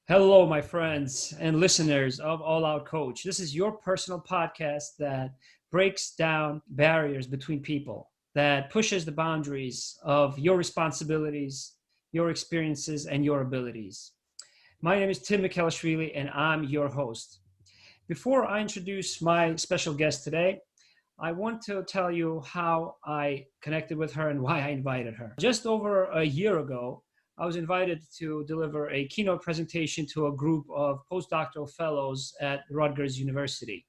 Hello, my friends and listeners of All Out Coach. This is your personal podcast that breaks down barriers between people, that pushes the boundaries of your responsibilities, your experiences, and your abilities. My name is Tim Mikhelishvili, and I'm your host. Before I introduce my special guest today, I want to tell you how I connected with her and why I invited her. Just over a year ago, I was invited to deliver a keynote presentation to a group of postdoctoral fellows at Rutgers University,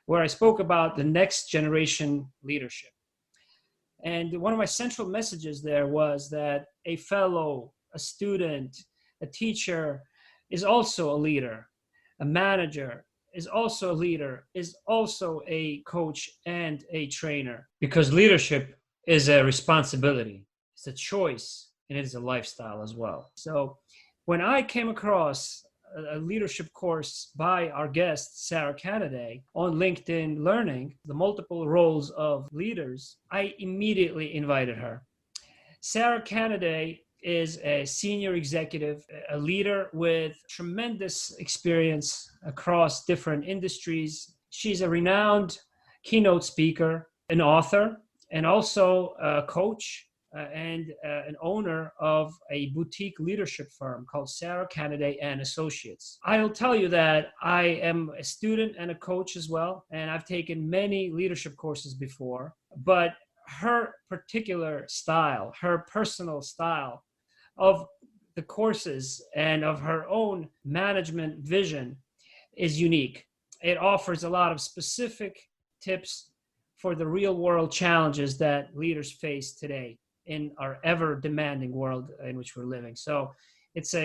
where I spoke about the next generation leadership. And one of my central messages there was that a fellow, a student, a teacher is also a leader, a manager is also a leader, is also a coach and a trainer, because leadership is a responsibility, it's a choice, and it is a lifestyle as well. So when I came across a leadership course by our guest, SARA CANADAY, on LinkedIn Learning, the multiple roles of leaders, I immediately invited her. SARA CANADAY is a senior executive, a leader with tremendous experience across different industries. She's a renowned keynote speaker, an author, and also a coach and an owner of a boutique leadership firm called SARA CANADAY and Associates. I'll tell you that I am a student and a coach as well, and I've taken many leadership courses before, but her particular style, her personal style of the courses and of her own management vision is unique. It offers a lot of specific tips for the real world challenges that leaders face today in our ever demanding world in which we're living. So it's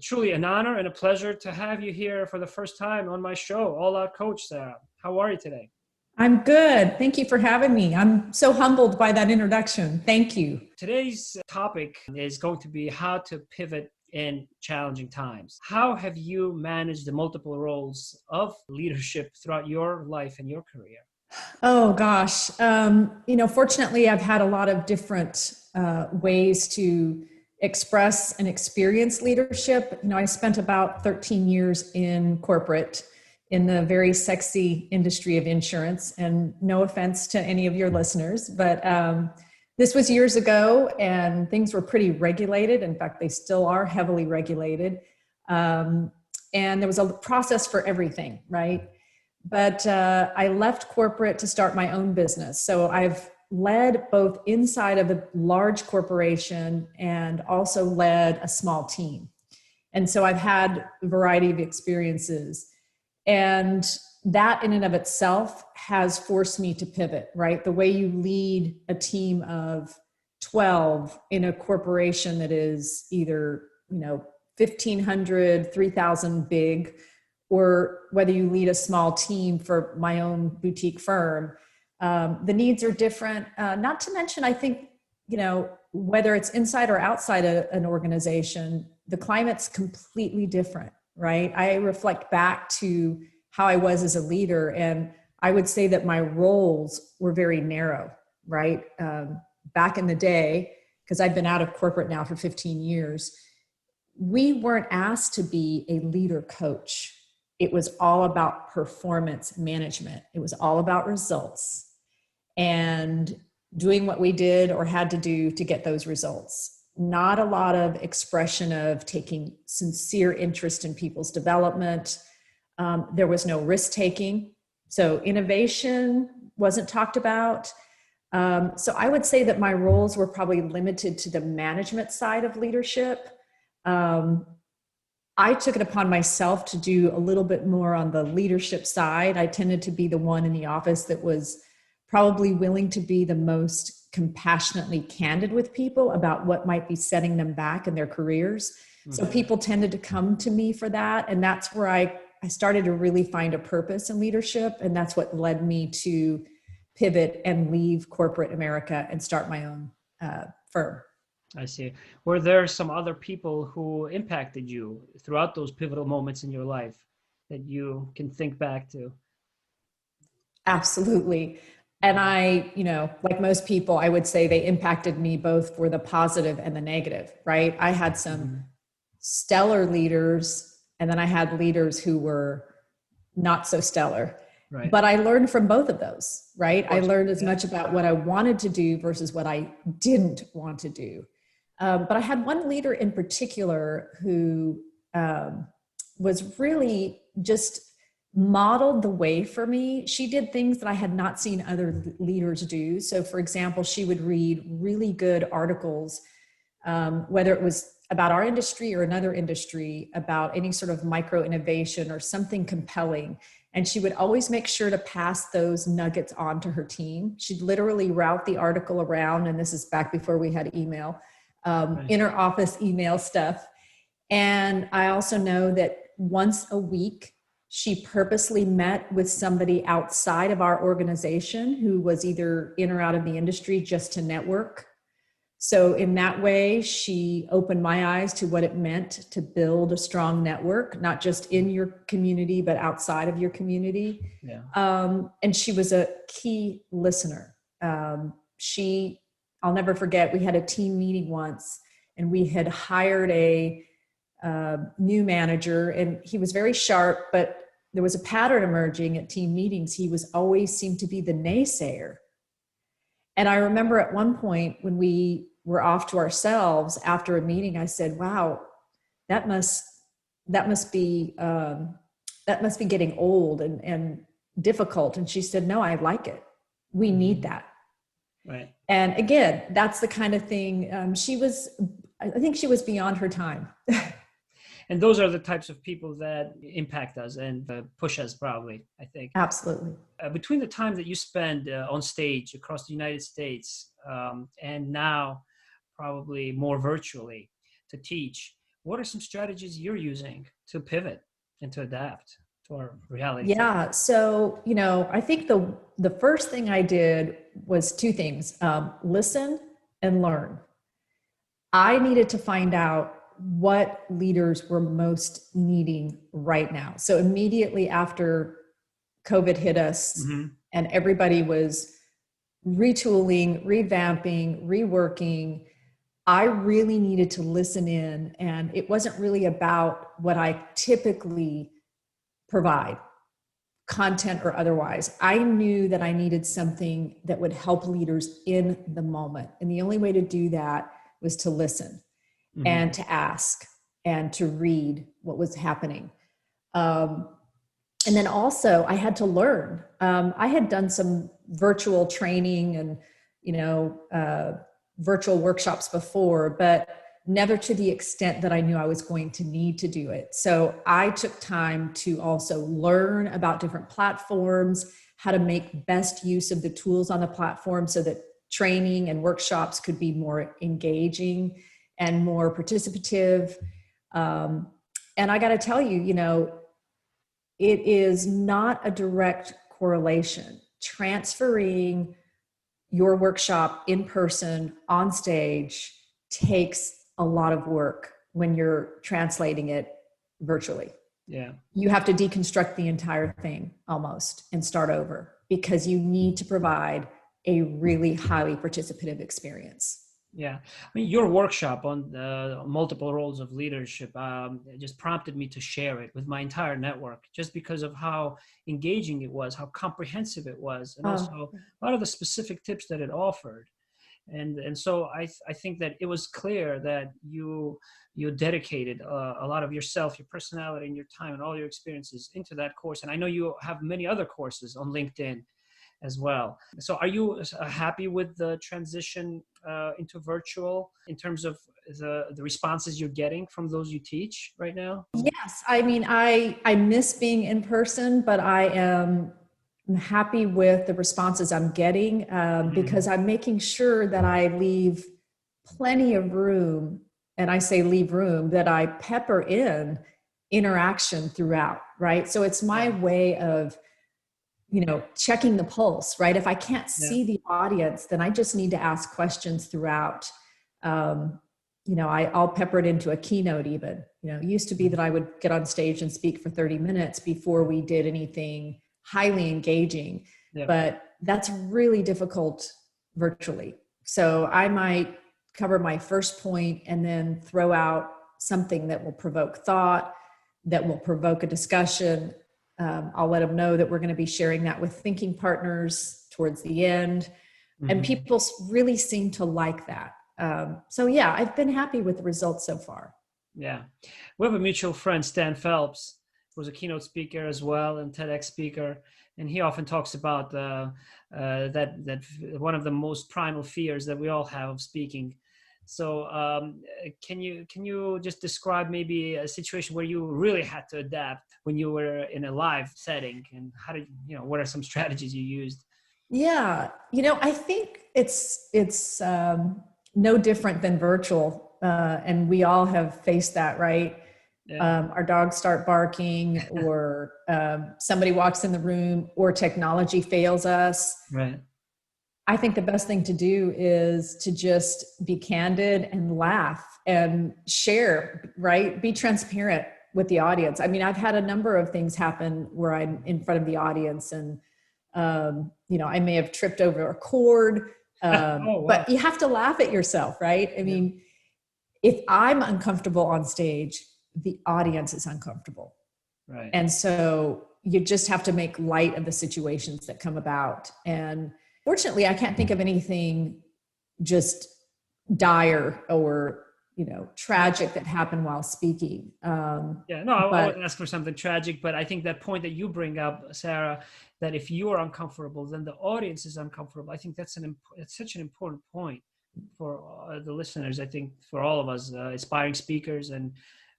truly an honor and a pleasure to have you here for the first time on my show, All Out Coach, Sarah. How are you today? I'm good. Thank you for having me. I'm so humbled by that introduction. Thank you. Today's topic is going to be how to pivot in challenging times. How have you managed the multiple roles of leadership throughout your life and your career? Oh gosh. Fortunately, I've had a lot of different ways to express and experience leadership. I spent about 13 years in corporate in the very sexy industry of insurance, and no offense to any of your listeners, but this was years ago and things were pretty regulated. In fact, they still are heavily regulated. And there was a process for everything, right? But I left corporate to start my own business. So I've led both inside of a large corporation and also led a small team. And so I've had a variety of experiences. And that in and of itself has forced me to pivot, right? The way you lead a team of 12 in a corporation that is either, 1,500, 3,000 big, or whether you lead a small team for my own boutique firm, the needs are different. Not to mention, I think, whether it's inside or outside an organization, the climate's completely different, right? I reflect back to how I was as a leader, and I would say that my roles were very narrow, right? Back in the day, because I've been out of corporate now for 15 years, we weren't asked to be a leader coach. It was all about performance management. It was all about results and doing what we did or had to do to get those results. Not a lot of expression of taking sincere interest in people's development. There was no risk taking. So innovation wasn't talked about. So I would say that my roles were probably limited to the management side of leadership. I took it upon myself to do a little bit more on the leadership side. I tended to be the one in the office that was probably willing to be the most compassionately candid with people about what might be setting them back in their careers. Mm-hmm. So people tended to come to me for that. And that's where I started to really find a purpose in leadership. And that's what led me to pivot and leave corporate America and start my own firm. I see. Were there some other people who impacted you throughout those pivotal moments in your life that you can think back to? Absolutely. And I, like most people, I would say they impacted me both for the positive and the negative, right? I had some stellar leaders, and then I had leaders who were not so stellar. Right. But I learned from both of those, right? I learned as Yeah. much about what I wanted to do versus what I didn't want to do. But I had one leader in particular who was really just modeled the way for me. She did things that I had not seen other leaders do. So, for example, she would read really good articles, whether it was about our industry or another industry, about any sort of micro innovation or something compelling. And she would always make sure to pass those nuggets on to her team. She'd literally route the article around, and this is back before we had email, inner office email stuff. And I also know that once a week, she purposely met with somebody outside of our organization who was either in or out of the industry just to network. So in that way, she opened my eyes to what it meant to build a strong network, not just in your community, but outside of your community. Yeah. And she was a key listener. I'll never forget, we had a team meeting once, and we had hired a new manager, and he was very sharp, but there was a pattern emerging at team meetings. He was always seemed to be the naysayer. And I remember at one point when we were off to ourselves after a meeting, I said, wow, that must be getting old and difficult. And she said, no, I like it. We need that. Right. And again, that's the kind of thing I think she was beyond her time. And those are the types of people that impact us and push us, probably, I think. Absolutely. Between the time that you spend on stage across the United States and now probably more virtually to teach, what are some strategies you're using to pivot and to adapt to our reality? Yeah. So, I think the first thing I did was two things, listen and learn. I needed to find out what leaders were most needing right now. So immediately after COVID hit us, and everybody was retooling, revamping, reworking, I really needed to listen in. And it wasn't really about what I typically provide, content or otherwise. I knew that I needed something that would help leaders in the moment. And the only way to do that was to listen and to ask and to read what was happening. And then also I had to learn. I had done some virtual training and, virtual workshops before, but never to the extent that I knew I was going to need to do it. So I took time to also learn about different platforms, how to make best use of the tools on the platform so that training and workshops could be more engaging and more participative. And I got to tell you, it is not a direct correlation. Transferring your workshop in person on stage takes a lot of work when you're translating it virtually. Yeah. You have to deconstruct the entire thing almost and start over because you need to provide a really highly participative experience. Yeah. I mean, your workshop on multiple roles of leadership just prompted me to share it with my entire network just because of how engaging it was, how comprehensive it was, and also a lot of the specific tips that it offered. And so I think that it was clear that you dedicated a lot of yourself, your personality, and your time and all your experiences into that course. And I know you have many other courses on LinkedIn as well. So are you happy with the transition into virtual in terms of the responses you're getting from those you teach right now? Yes. I mean, I miss being in person, but I am happy with the responses I'm getting because I'm making sure that I leave plenty of room, and I say leave room, that I pepper in interaction throughout, right? So it's my way of checking the pulse, right? If I can't see the audience, then I just need to ask questions throughout. I'll pepper it into a keynote even. It used to be that I would get on stage and speak for 30 minutes before we did anything highly engaging, but that's really difficult virtually. So I might cover my first point and then throw out something that will provoke thought, that will provoke a discussion. I'll let them know that we're going to be sharing that with thinking partners towards the end. And people really seem to like that. So yeah, I've been happy with the results so far. Yeah. We have a mutual friend, Stan Phelps, who's a keynote speaker as well and TEDx speaker. And he often talks about that one of the most primal fears that we all have of speaking. So can you just describe maybe a situation where you really had to adapt when you were in a live setting, and how did what are some strategies you used? Yeah, I think it's no different than virtual, and we all have faced that, right? Yeah. Our dogs start barking, or somebody walks in the room, or technology fails us. Right. I think the best thing to do is to just be candid and laugh and share, right? Be transparent with the audience. I mean, I've had a number of things happen where I'm in front of the audience and, I may have tripped over a cord, Oh, wow. but you have to laugh at yourself, right? I mean, if I'm uncomfortable on stage, the audience is uncomfortable. Right. And so you just have to make light of the situations that come about. And fortunately, I can't think of anything just dire or, tragic that happened while speaking. Yeah, no, I wouldn't ask for something tragic, but I think that point that you bring up, Sarah, that if you are uncomfortable, then the audience is uncomfortable. I think it's such an important point for the listeners. I think for all of us aspiring speakers, and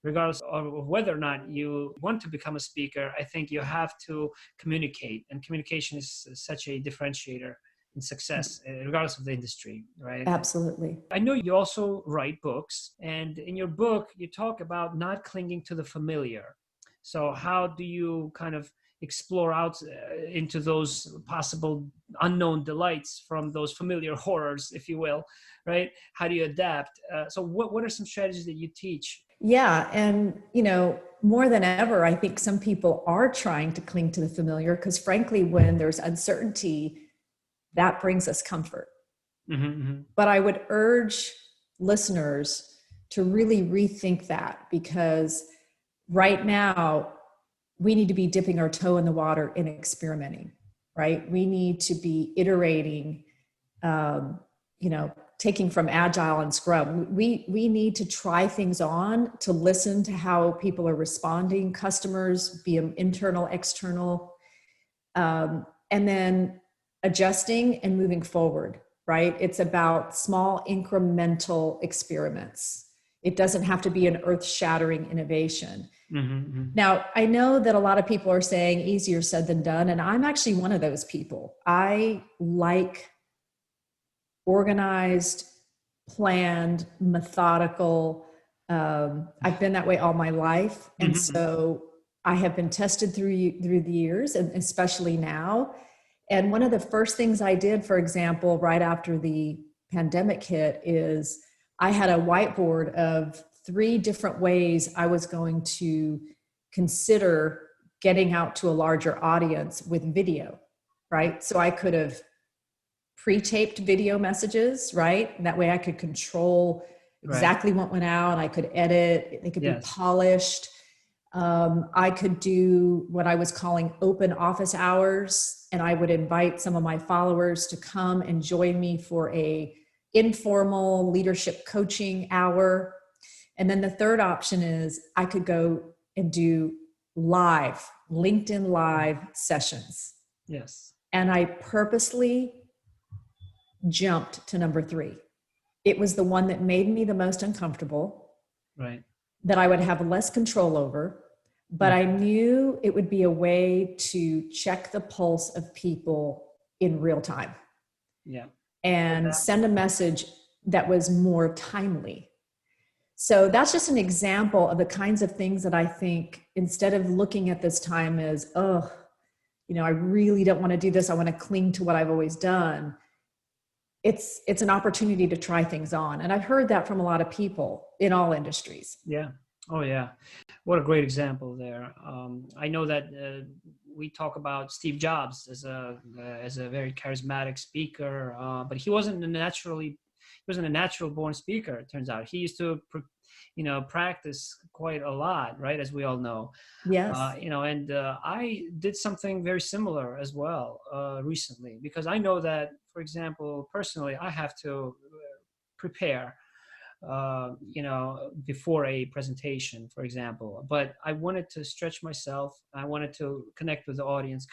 regardless of whether or not you want to become a speaker, I think you have to communicate, and communication is such a differentiator in success, regardless of the industry, right? Absolutely. I know you also write books, and in your book, you talk about not clinging to the familiar. So how do you kind of explore out into those possible unknown delights from those familiar horrors, if you will, right? How do you adapt? So what are some strategies that you teach? Yeah. And, more than ever, I think some people are trying to cling to the familiar because, frankly, when there's uncertainty, that brings us comfort. But I would urge listeners to really rethink that, because right now we need to be dipping our toe in the water and experimenting, right? We need to be iterating, taking from Agile and Scrum. We need to try things on, to listen to how people are responding, customers, be them internal, external, and then adjusting and moving forward, right? It's about small incremental experiments. It doesn't have to be an earth-shattering innovation. Now, I know that a lot of people are saying easier said than done, and I'm actually one of those people. I like organized, planned, methodical. I've been that way all my life. And so I have been tested through the years, and especially now. And one of the first things I did, for example, right after the pandemic hit, is I had a whiteboard of 3 different ways I was going to consider getting out to a larger audience with video, right? So I could have pre-taped video messages, right? And that way I could control exactly what went out. I could edit, they could be polished. I could do what I was calling open office hours, and I would invite some of my followers to come and join me for a informal leadership coaching hour. And then the third option is I could go and do live, LinkedIn live sessions. Yes. And I purposely jumped to number 3. It was the one that made me the most uncomfortable. Right. That I would have less control over, but I knew it would be a way to check the pulse of people in real time. Yeah. And send a message that was more timely. So that's just an example of the kinds of things that I think, instead of looking at this time as, I really don't want to do this, I want to cling to what I've always done. It's an opportunity to try things on. And I've heard that from a lot of people in all industries. Yeah. Oh, yeah. What a great example there. I know that we talk about Steve Jobs as a very charismatic speaker, but he wasn't a natural born speaker. It turns out he used to practice quite a lot, right? As we all know. Yes. And I did something very similar as well recently, because I know that, for example, personally, I have to prepare, before a presentation, for example. But I wanted to stretch myself. I wanted to connect with the audience,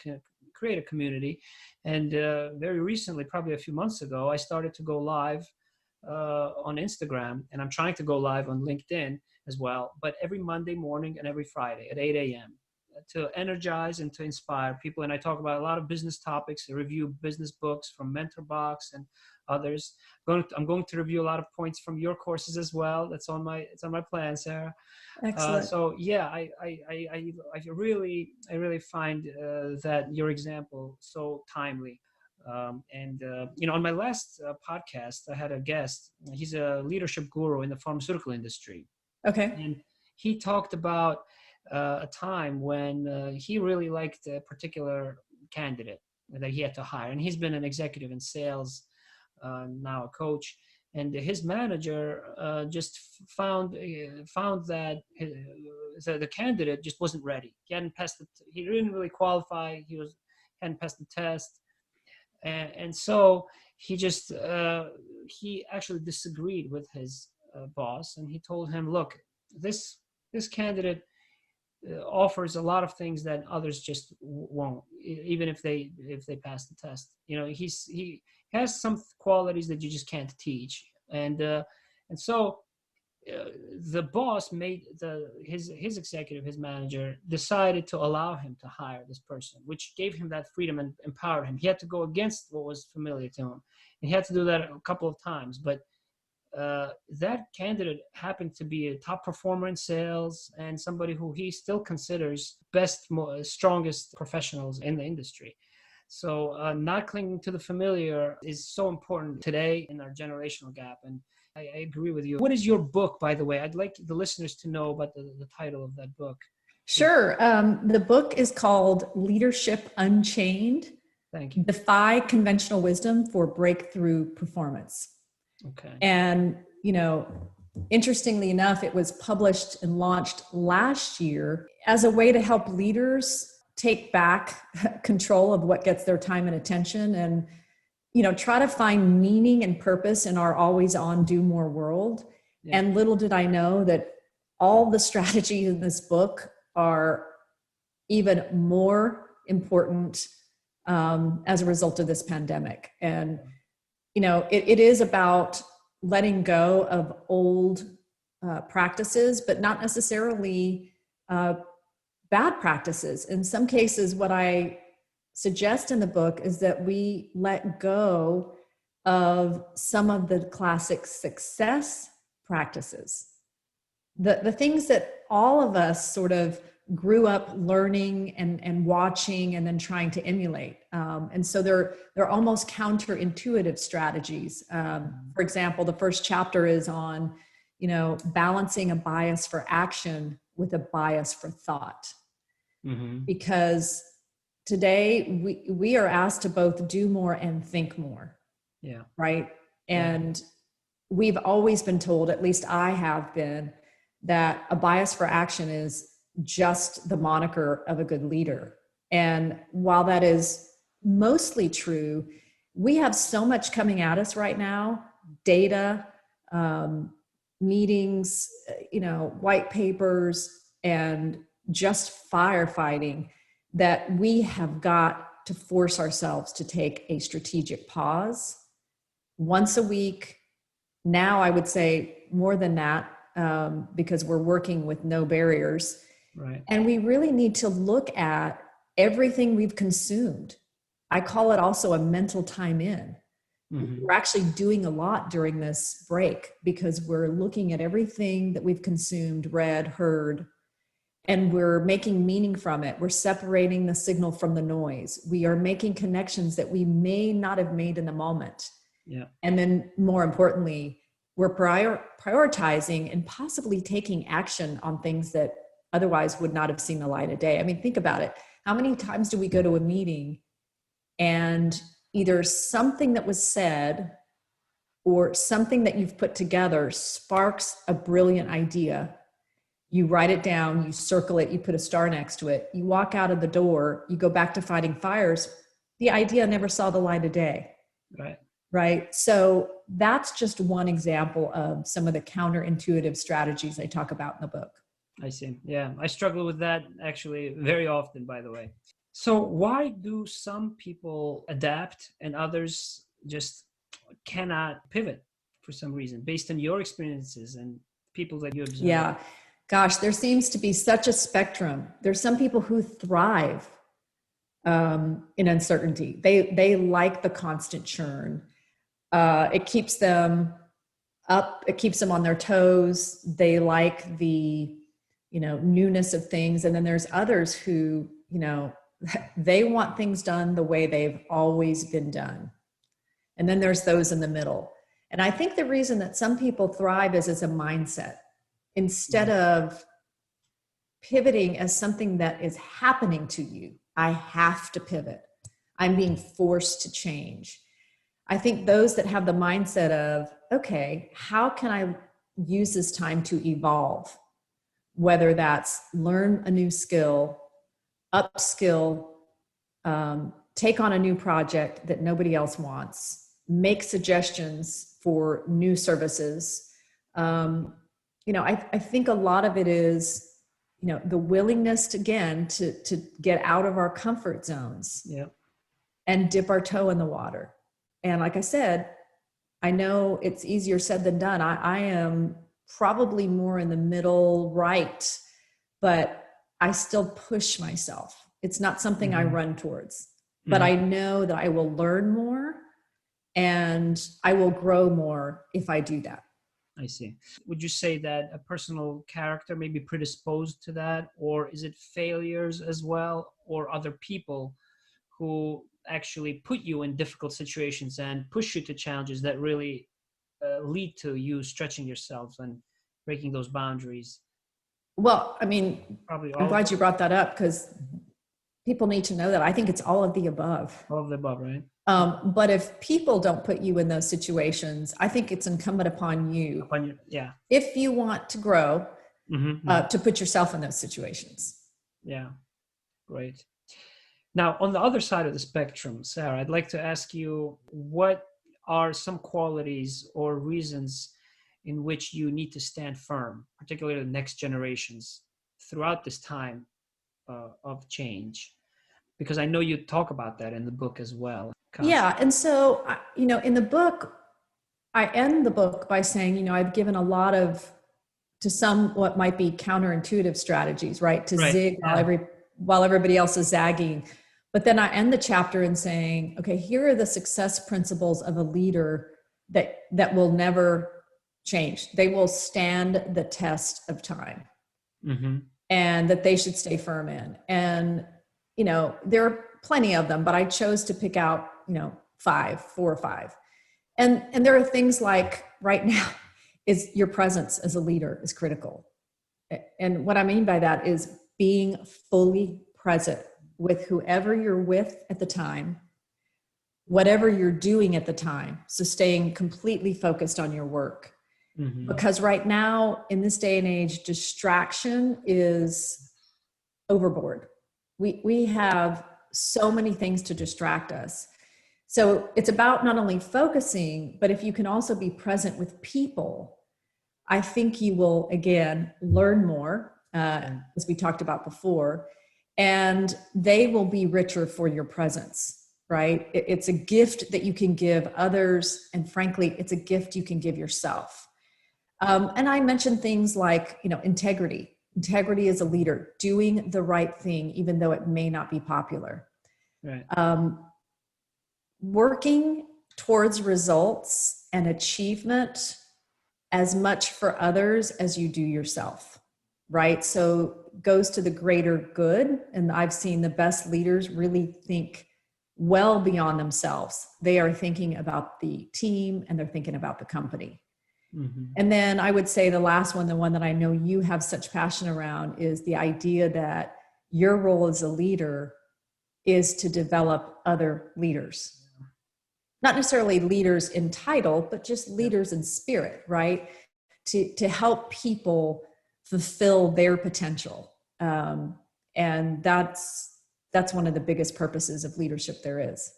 create a community. And very recently, probably a few months ago, I started to go live on Instagram, and I'm trying to go live on LinkedIn as well, but every Monday morning and every Friday at 8 a.m. to energize and to inspire people. And I talk about a lot of business topics. I review business books from MentorBox and others. I'm going to review a lot of points from your courses as well. It's on my plan, Sarah. Excellent. So yeah, I really find that your example so timely. On my last podcast, I had a guest. He's a leadership guru in the pharmaceutical industry, Okay. and he talked about a time when he really liked a particular candidate that he had to hire, and he's been an executive in sales, now a coach. And his manager just found that the candidate just wasn't ready. He hadn't passed he didn't really qualify. Hadn't passed the test, and so he actually disagreed with his boss, and he told him, look, this candidate offers a lot of things that others just won't, even if they pass the test. He has some qualities that you just can't teach. And so the boss made his executive, his manager, decided to allow him to hire this person, which gave him that freedom and empowered him. He had to go against what was familiar to him, and he had to do that a couple of times. But that candidate happened to be a top performer in sales and somebody who he still considers best, strongest professionals in the industry. So not clinging to the familiar is so important today in our generational gap. And I agree with you. What is your book, by the way? I'd like the listeners to know about the title of that book. Sure. The book is called Leadership Unchained. Thank you. Defy Conventional Wisdom for Breakthrough Performance. Okay. And, interestingly enough, it was published and launched last year as a way to help leaders take back control of what gets their time and attention, and, try to find meaning and purpose in our always on do more world. Yeah. And little did I know that all the strategies in this book are even more important as a result of this pandemic. And it is about letting go of old practices, but not necessarily bad practices. In some cases, what I suggest in the book is that we let go of some of the classic success practices, the things that all of us sort of grew up learning and watching and then trying to emulate. And so they're almost counterintuitive strategies. For example, the first chapter is on, balancing a bias for action with a bias for thought. Mm-hmm. Because today we are asked to both do more and think more. Yeah. Right. And we've always been told, at least I have been, that a bias for action is just the moniker of a good leader. And while that is mostly true, we have so much coming at us right now, data, meetings, white papers, and just firefighting, that we have got to force ourselves to take a strategic pause once a week. Now, I would say more than that, because we're working with no barriers. Right. And we really need to look at everything we've consumed. I call it also a mental time in. Mm-hmm. We're actually doing a lot during this break because we're looking at everything that we've consumed, read, heard, and we're making meaning from it. We're separating the signal from the noise. We are making connections that we may not have made in the moment. Yeah. And then more importantly, we're prioritizing and possibly taking action on things that otherwise would not have seen the light of day. I mean, think about it. How many times do we go to a meeting and either something that was said or something that you've put together sparks a brilliant idea. You write it down, you circle it, you put a star next to it, you walk out of the door, you go back to fighting fires. The idea never saw the light of day. Right. Right. So that's just one example of some of the counterintuitive strategies I talk about in the book. I see. Yeah. I struggle with that actually very often, by the way. So why do some people adapt and others just cannot pivot for some reason based on your experiences and people that you observe? Yeah. Gosh, there seems to be such a spectrum. There's some people who thrive in uncertainty. They like the constant churn. It keeps them up. It keeps them on their toes. They like the, newness of things. And then there's others who, they want things done the way they've always been done. And then there's those in the middle. And I think the reason that some people thrive is as a mindset. Instead of pivoting as something that is happening to you, I have to pivot. I'm being forced to change. I think those that have the mindset of, okay, how can I use this time to evolve? Whether that's learn a new skill, upskill, take on a new project that nobody else wants, make suggestions for new services. I think a lot of it is, the willingness to get out of our comfort zones and dip our toe in the water. And like I said, I know it's easier said than done. I am probably more in the middle right, but I still push myself. It's not something I run towards, but I know that I will learn more and I will grow more if I do that. I see. Would you say that a personal character may be predisposed to that, or is it failures as well, or other people who actually put you in difficult situations and push you to challenges that really lead to you stretching yourself and breaking those boundaries? Well, I mean, Probably I'm glad you brought that up because people need to know that. I think it's all of the above. All of the above, right? But if people don't put you in those situations, I think it's incumbent upon you, if you want to grow, to put yourself in those situations. Yeah, great. Now, on the other side of the spectrum, Sarah, I'd like to ask you, what are some qualities or reasons in which you need to stand firm, particularly the next generations, throughout this time of change? Because I know you talk about that in the book as well. Yeah. And so, in the book, I end the book by saying, I've given a lot to some what might be counterintuitive strategies, right? To zig while everybody else is zagging. But then I end the chapter in saying, okay, here are the success principles of a leader that will never change. They will stand the test of time, and that they should stay firm in. And, there are plenty of them, but I chose to pick out, 4 or 5. And there are things like right now is your presence as a leader is critical. And what I mean by that is being fully present with whoever you're with at the time, whatever you're doing at the time. So staying completely focused on your work. Because right now in this day and age, distraction is overboard. We have so many things to distract us. So it's about not only focusing, but if you can also be present with people, I think you will, again, learn more, as we talked about before, and they will be richer for your presence, right? It's a gift that you can give others. And frankly, it's a gift you can give yourself. And I mentioned things like, integrity. Integrity as a leader, doing the right thing, even though it may not be popular. Right. Working towards results and achievement as much for others as you do yourself, right? So goes to the greater good. And I've seen the best leaders really think well beyond themselves. They are thinking about the team and they're thinking about the company. And then I would say the last one, the one that I know you have such passion around, is the idea that your role as a leader is to develop other leaders. not necessarily leaders in title, but just leaders in spirit, right? To help people fulfill their potential. And that's one of the biggest purposes of leadership there is.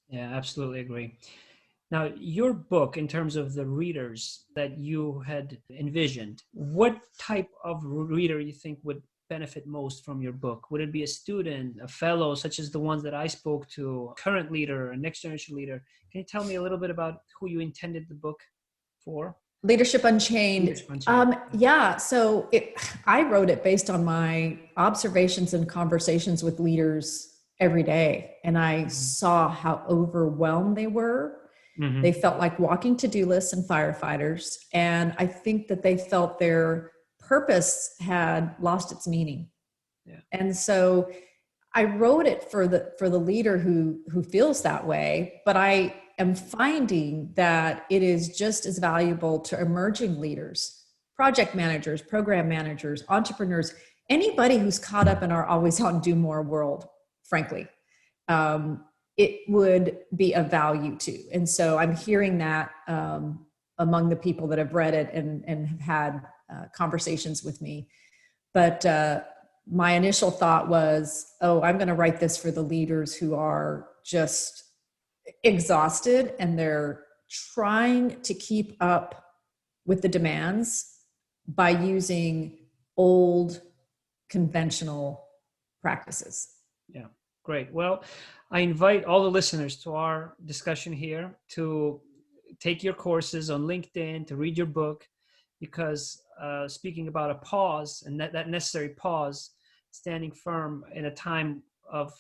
Yeah, absolutely agree. Now, your book, in terms of the readers that you had envisioned, what type of reader you think would benefit most from your book? Would it be a student, a fellow, such as the ones that I spoke to, current leader, a next generation leader? Can you tell me a little bit about who you intended the book for? Leadership Unchained. Leadership Unchained. Yeah. So I wrote it based on my observations and conversations with leaders every day. And I saw how overwhelmed they were. Mm-hmm. They felt like walking to-do lists and firefighters. And I think that they felt their purpose had lost its meaning. Yeah. And so I wrote it for the leader who feels that way, but I am finding that it is just as valuable to emerging leaders, project managers, program managers, entrepreneurs, anybody who's caught up in our always on do more world, frankly. It would be of value to. And so I'm hearing that among the people that have read it and have had conversations with me. But my initial thought was, I'm going to write this for the leaders who are just exhausted and they're trying to keep up with the demands by using old conventional practices. Yeah, great. Well, I invite all the listeners to our discussion here to take your courses on LinkedIn, to read your book, because speaking about a pause and that necessary pause, standing firm in a time of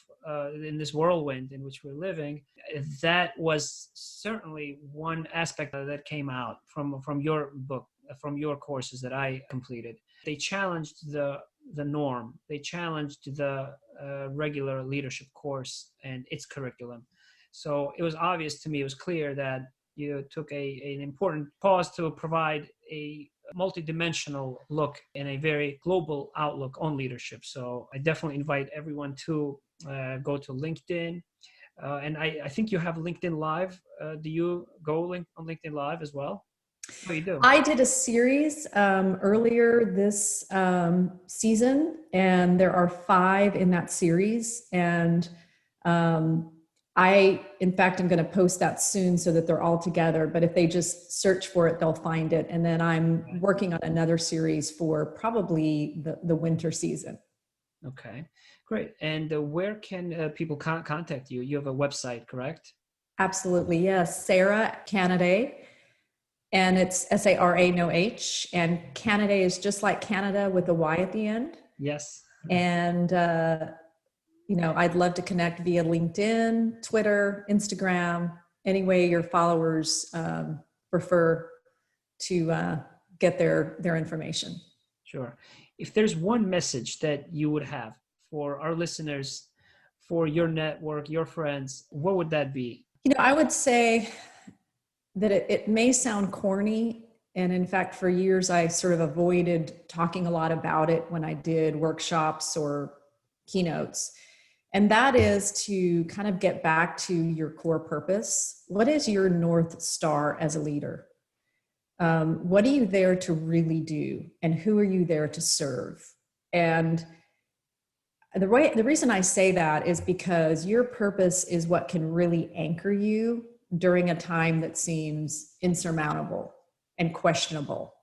in this whirlwind in which we're living, that was certainly one aspect that came out from your book, from your courses that I completed. They challenged the norm. They challenged the regular leadership course and its curriculum. So it was obvious to me, it was clear that you took an important pause to provide a multidimensional look and a very global outlook on leadership. So I definitely invite everyone to go to LinkedIn. And I think you have LinkedIn Live. Do you go on LinkedIn Live as well? Oh, you do? I did a series earlier this season, and there are 5 in that series. And in fact, I'm going to post that soon so that they're all together. But if they just search for it, they'll find it. And then I'm working on another series for probably the winter season. Okay, great. And where can people contact you? You have a website, correct? Absolutely, yes. SARA, CANADAY. And it's SARA, no H. And CANADAY is just like Canada with a Y at the end. Yes. And, I'd love to connect via LinkedIn, Twitter, Instagram, any way your followers prefer to get their information. Sure. If there's one message that you would have for our listeners, for your network, your friends, what would that be? I would say that it may sound corny. And in fact, for years, I sort of avoided talking a lot about it when I did workshops or keynotes. And that is to kind of get back to your core purpose. What is your North Star as a leader? What are you there to really do? And who are you there to serve? And the reason I say that is because your purpose is what can really anchor you during a time that seems insurmountable and questionable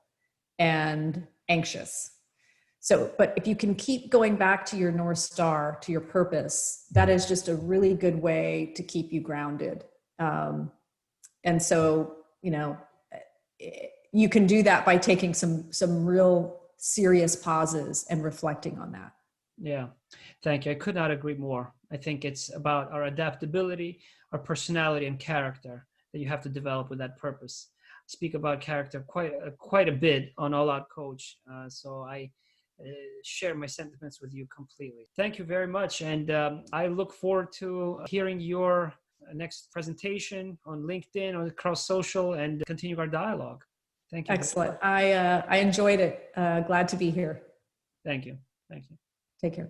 and anxious. So, but if you can keep going back to your North Star, to your purpose, that is just a really good way to keep you grounded. And so, you can do that by taking some real serious pauses and reflecting on that. Yeah, thank you. I could not agree more. I think it's about our adaptability, our personality and character that you have to develop with that purpose. I speak about character quite a bit on All Out Coach. So I share my sentiments with you completely. Thank you very much. And I look forward to hearing your next presentation on LinkedIn or across social and continue our dialogue. Thank you. Excellent. I enjoyed it. Glad to be here. Thank you. Thank you. Take care.